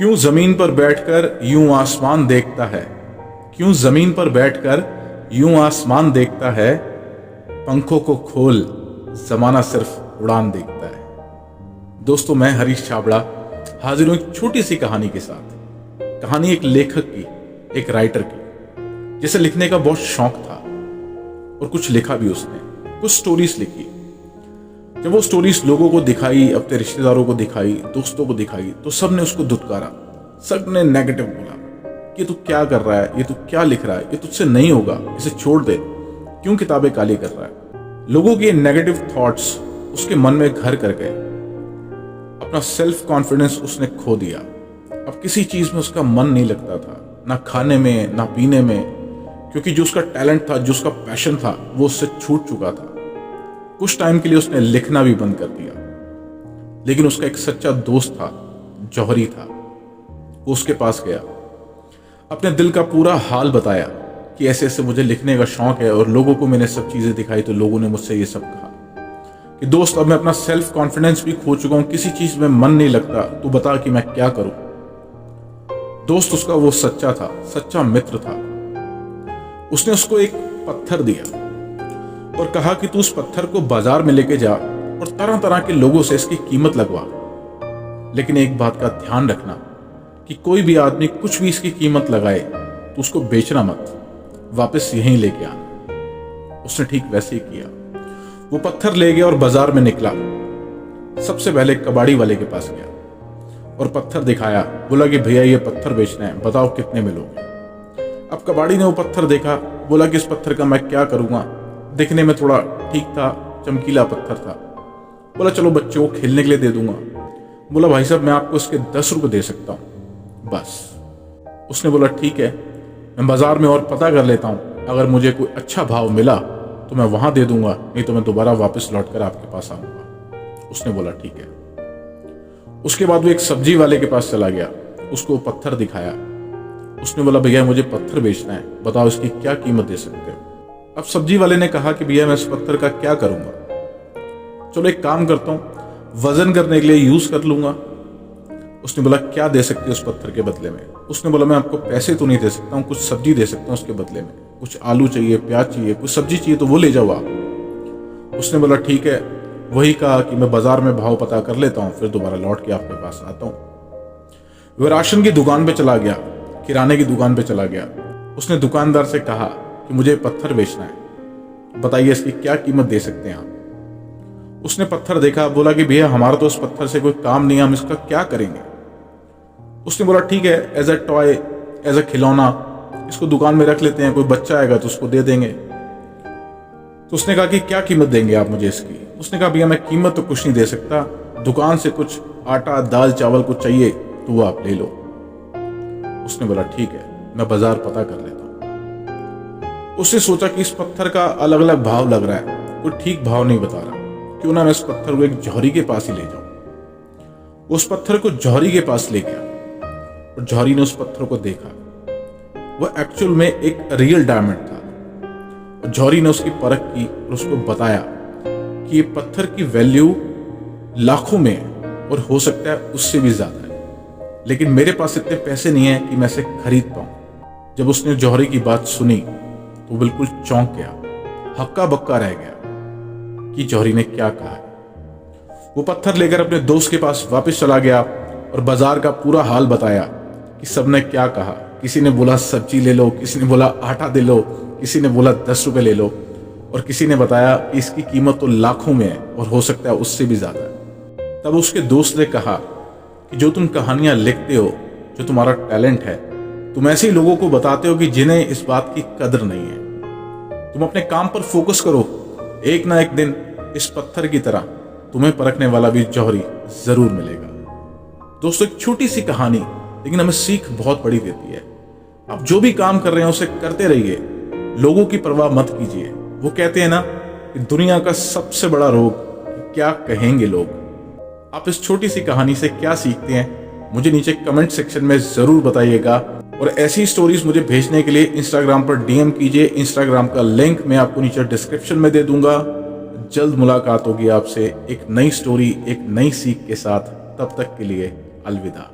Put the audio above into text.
क्यों जमीन पर बैठकर यूं आसमान देखता है, क्यों जमीन पर बैठकर यूं आसमान देखता है, पंखों को खोल जमाना सिर्फ उड़ान देखता है। दोस्तों, मैं हरीश छाबड़ा हाजिर हूं एक छोटी सी कहानी के साथ। कहानी एक लेखक की, एक राइटर की, जिसे लिखने का बहुत शौक था और कुछ लिखा भी उसने, कुछ स्टोरीज लिखी। जब वो स्टोरीज लोगों को दिखाई, अपने रिश्तेदारों को दिखाई, दोस्तों को दिखाई, तो सब ने उसको धुतकारा, सब ने नेगेटिव बोला कि तू क्या कर रहा है, ये तू क्या लिख रहा है, ये तुझसे नहीं होगा, इसे छोड़ दे, क्यों किताबें काली कर रहा है। लोगों के नेगेटिव थॉट्स उसके मन में घर कर गए। अपना सेल्फ कॉन्फिडेंस उसने खो दिया। अब किसी चीज में उसका मन नहीं लगता था, ना खाने में, ना पीने में, क्योंकि जो उसका टैलेंट था, जो उसका पैशन था, वो उससे छूट चुका था। कुछ टाइम के लिए उसने लिखना भी बंद कर दिया। लेकिन उसका एक सच्चा दोस्त था, जौहरी था। वो उसके पास गया, अपने दिल का पूरा हाल बताया कि ऐसे ऐसे मुझे लिखने का शौक है और लोगों को मैंने सब चीजें दिखाई तो लोगों ने मुझसे ये सब कहा कि दोस्त, अब मैं अपना सेल्फ कॉन्फिडेंस भी खो चुका हूं, किसी चीज में मन नहीं लगता, तू बता कि मैं क्या करूं। दोस्त उसका वो सच्चा था, सच्चा मित्र था। उसने उसको एक पत्थर दिया और कहा कि तू उस पत्थर को बाजार में लेके जा और तरह तरह के लोगों से इसकी कीमत लगवा, लेकिन एक बात का ध्यान रखना कि कोई भी आदमी कुछ भी इसकी कीमत लगाए तो उसको बेचना मत, वापस यहीं लेके आना। उसने ठीक वैसे ही किया। वो पत्थर ले गया और बाजार में निकला। सबसे पहले कबाड़ी वाले के पास गया और पत्थर दिखाया, बोला कि भैया ये पत्थर बेचना है, बताओ कितने में लोगे। अब कबाड़ी ने वो पत्थर देखा, बोला कि इस पत्थर का मैं क्या करूंगा, दिखने में थोड़ा ठीक था, चमकीला पत्थर था। बोला चलो बच्चों को खेलने के लिए दे दूंगा। बोला भाई साहब, मैं आपको इसके 10 रुपए दे सकता हूं बस। उसने बोला ठीक है, मैं बाजार में और पता कर लेता हूं, अगर मुझे कोई अच्छा भाव मिला तो मैं वहां दे दूंगा, नहीं तो मैं दोबारा वापस लौट कर आपके पास आऊंगा। उसने बोला ठीक है। उसके बाद वो एक सब्जी वाले के पास चला गया, उसको पत्थर दिखाया। उसने बोला भैया मुझे पत्थर बेचना है, बताओ इसकी क्या कीमत दे सकते हो। अब सब्जी वाले ने कहा कि भैया मैं इस पत्थर का क्या करूंगा, चलो एक काम करता हूं, वजन करने के लिए यूज कर लूंगा। उसने बोला क्या दे सकते हो उस पत्थर के बदले में। उसने बोला मैं आपको पैसे तो नहीं दे सकता हूं, कुछ सब्जी दे सकता हूं उसके बदले में, कुछ आलू चाहिए, प्याज चाहिए, कुछ सब्जी चाहिए तो वो ले जाओ आप। उसने बोला ठीक है। वही कहा कि मैं बाजार में भाव पता कर लेता हूं, फिर दोबारा लौट के आपके पास आता हूं। वह राशन की दुकान पे चला गया, किराने की दुकान पे चला गया। उसने दुकानदार से कहा कि मुझे पत्थर बेचना है, बताइए इसकी क्या कीमत दे सकते हैं आप। उसने पत्थर देखा, बोला कि भैया हमारा तो उस पत्थर से कोई काम नहीं है, हम इसका क्या करेंगे। उसने बोला ठीक है, as a toy, as a खिलौना इसको दुकान में रख लेते हैं, कोई बच्चा आएगा तो उसको दे देंगे। तो उसने कहा कि क्या कीमत देंगे आप मुझे इसकी। उसने कहा भैया मैं कीमत तो कुछ नहीं दे सकता, दुकान से कुछ आटा, दाल, चावल कुछ चाहिए तो वो आप ले लो। उसने बोला ठीक है, मैं बाजार पता कर लेता हूं। उसने सोचा कि इस पत्थर का अलग अलग भाव लग रहा है, कोई ठीक भाव नहीं बता रहा, क्यों ना मैं इस पत्थर को एक जौहरी के पास ही ले जाऊं। उस पत्थर को जौहरी के पास ले गया और जौहरी ने उस पत्थर को देखा। वह एक्चुअल में एक रियल डायमंड था। और जौहरी ने उसकी परख की और उसको बताया कि ये पत्थर की वैल्यू लाखों में है और हो सकता है उससे भी ज्यादा है, लेकिन मेरे पास इतने पैसे नहीं है कि मैं इसे खरीद पाऊं। जब उसने जौहरी की बात सुनी तो बिल्कुल चौंक गया, हक्का बक्का रह गया कि जौहरी ने क्या कहा है। वो पत्थर लेकर अपने दोस्त के पास वापस चला गया और बाजार का पूरा हाल बताया कि सबने क्या कहा। किसी ने बोला सब्जी ले लो, किसी ने बोला आटा दे लो, किसी ने बोला 10 रुपए ले लो, और किसी ने बताया कि इसकी कीमत तो लाखों में है और हो सकता है उससे भी ज्यादा है। तब उसके दोस्त ने कहा कि जो तुम कहानियां लिखते हो, जो तुम्हारा टैलेंट है, तुम ऐसे ही लोगों को बताते हो कि जिन्हें इस बात की कदर नहीं है। तुम अपने काम पर फोकस करो, एक ना एक दिन इस पत्थर की तरह तुम्हें परखने वाला भी जौहरी जरूर मिलेगा। दोस्तों, एक छोटी सी कहानी, लेकिन हमें सीख बहुत बड़ी देती है। आप जो भी काम कर रहे हैं उसे करते रहिए, लोगों की परवाह मत कीजिए। वो कहते हैं ना कि दुनिया का सबसे बड़ा रोग क्या कहेंगे लोग। आप इस छोटी सी कहानी से क्या सीखते हैं मुझे नीचे कमेंट सेक्शन में जरूर बताइएगा। और ऐसी स्टोरीज मुझे भेजने के लिए इंस्टाग्राम पर डीएम कीजिए। इंस्टाग्राम का लिंक मैं आपको नीचे डिस्क्रिप्शन में दे दूंगा। जल्द मुलाकात होगी आपसे एक नई स्टोरी, एक नई सीख के साथ। तब तक के लिए अलविदा।